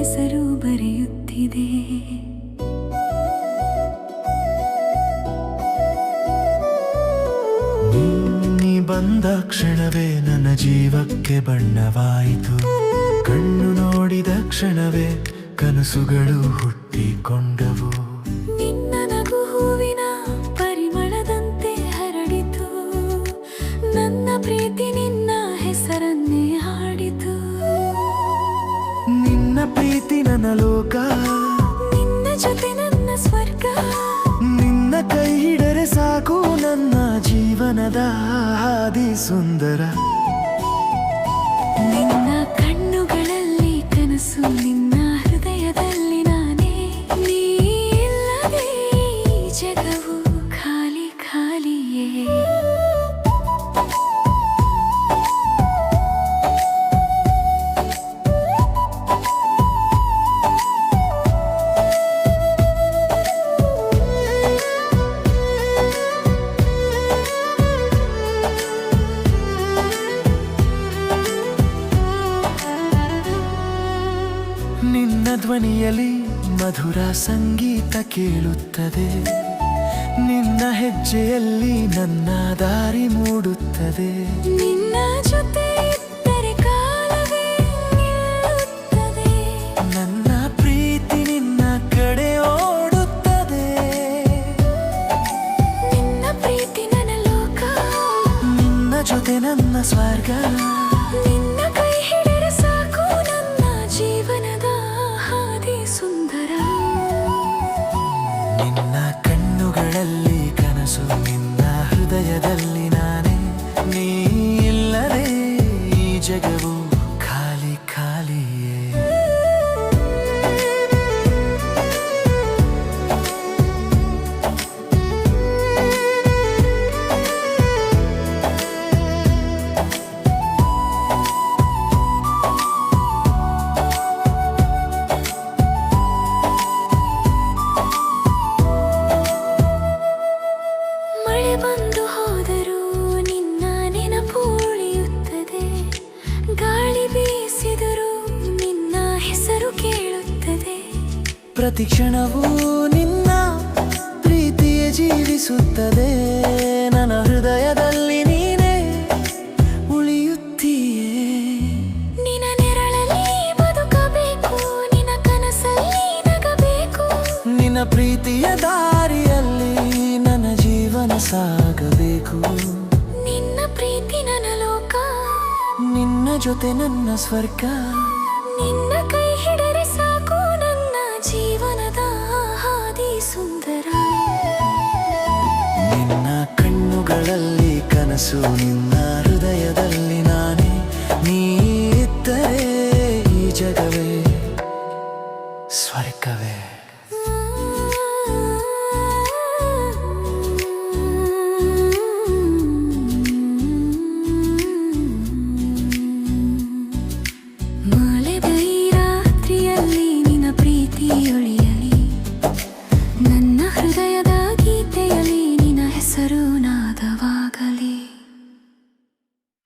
ಹೆಸರು ಬರೆಯುತ್ತಿದೆ. ನೀ ಬಂದ ಕ್ಷಣವೇ ನನ್ನ ಜೀವಕ್ಕೆ ಬಣ್ಣವಾಯಿತು. ಕಣ್ಣು ನೋಡಿದ ಕ್ಷಣವೇ ಕನಸುಗಳು ಹುಟ್ಟಿಕೊಂಡವು. ನಿನ್ನ ನಗು ಹೂವಿನ ಪರಿಮಳದಂತೆ ಹರಡಿತು. ನನ್ನ ಪ್ರೀತಿ ನಿನ್ನ ಹೆಸರನ್ನೇ ಹಾಡಿತು. ನಿನ್ನ ಪ್ರೀತಿ ನನ್ನ ಲೋಕ, ನಿನ್ನ ಜೊತೆ ನನ್ನ ಸ್ವರ್ಗ. ನಿನ್ನ ಕೈ ಹಿಡರೆ ಸಾಕು ನನ್ನ ಜೀವನದ ಹಾದಿ ಸುಂದರ. ನಿನ್ನ ಕಣ್ಣುಗಳಲ್ಲಿ ಕನಸು, ನಿನ್ನ ಹೃದಯದಲ್ಲಿ ನಾನೇ. ನೀ ಇಲ್ಲದೆ ಈ ಜಗವು ಖಾಲಿ ಖಾಲಿಯೇ. ನಿನ್ನ ಧ್ವನಿಯಲ್ಲಿ ಮಧುರ ಸಂಗೀತ ಕೇಳುತ್ತದೆ. ನಿನ್ನ ಹೆಜ್ಜೆಯಲ್ಲಿ ನನ್ನ ದಾರಿ ಮೂಡುತ್ತದೆ. ನಿನ್ನ ಜೊತೆ ಇದ್ದರೆ ಕಾಲವೇ ನಿಲ್ಲುತ್ತದೆ. ನನ್ನ ಪ್ರೀತಿ ನಿನ್ನ ಕಡೆ ಓಡುತ್ತದೆ. ನಿನ್ನ ಪ್ರೀತಿ ನನ್ನ ಲೋಕ, ನಿನ್ನ ಜೊತೆ ನನ್ನ ಸ್ವರ್ಗ. ನಿನ್ನ ಕೈ ಹಿಡಿದರೆ ಸಾಕು ನನ್ನ ಜೀವನದ ಹಾದಿ ಸುಂದರ. ನಿನ್ನ ಕಣ್ಣುಗಳಲ್ಲಿ ಕನಸು, ನಿನ್ನ ಹೃದಯದಲ್ಲಿ ನಾನೇ. ನೀ ಇಲ್ಲದೆ ಈ ಜಗವು ಖಾಲಿ ಖಾಲಿಯೇ. ಮಳೆ ಬಂದು ಹೋದರೂ ನಿನ್ನ ನೆನಪು ಉಳಿಯುತ್ತದೆ. ಗಾಳಿ ಬೀಸಿದರೂ ನಿನ್ನ ಹೆಸರು ಕೇಳುತ್ತದೆ. ಪ್ರತಿ ಕ್ಷಣವೂ ನಿನ್ನ ಪ್ರೀತಿಯೇ ಜೀವಿಸುತ್ತದೆ. ನನ್ನ ಹೃದಯದಲ್ಲಿ ನೀನೇ ಉಳಿಯುತ್ತೀಯೇ. ನಿನ್ನ ನೆರಳಲ್ಲಿ ಬದುಕಬೇಕು, ನಿನ್ನ ಕನಸಲ್ಲಿ ನಗಬೇಕು. ನಿನ್ನ ಪ್ರೀತಿಯ ದಾರಿಯಲ್ಲಿ ನನ್ನ ಜೀವನ ಸಾಗಬೇಕು. ನಿನ್ನ ಪ್ರೀತಿ ನನ್ನ ಲೋಕ, ನಿನ್ನ ಜೊತೆ ನನ್ನ ಸ್ವರ್ಗ. ನಿನ್ನ ಕೈ ಹಿಡರೆ ಸಾಕು ನನ್ನ ಜೀವನದ ಹಾದಿ ಸುಂದರ. ನಿನ್ನ ಕಣ್ಣುಗಳಲ್ಲಿ ಕನಸು, ನಿನ್ನ ಹೃದಯದಲ್ಲಿ ನಾನೇ. ನೀ ಇದ್ದರೆ ಈ ಜಗವೇ ಸ್ವರ್ಗವೇ. ಮಾಲೆದ ಈ ರಾತ್ರಿಯಲ್ಲಿ ನಿನ್ನ ಪ್ರೀತಿಯೊಳಿಯಲಿ. ನನ್ನ ಹೃದಯದ ಗೀತೆಯಲ್ಲಿ ನಿನ್ನ ಹೆಸರು ನಾದವಾ.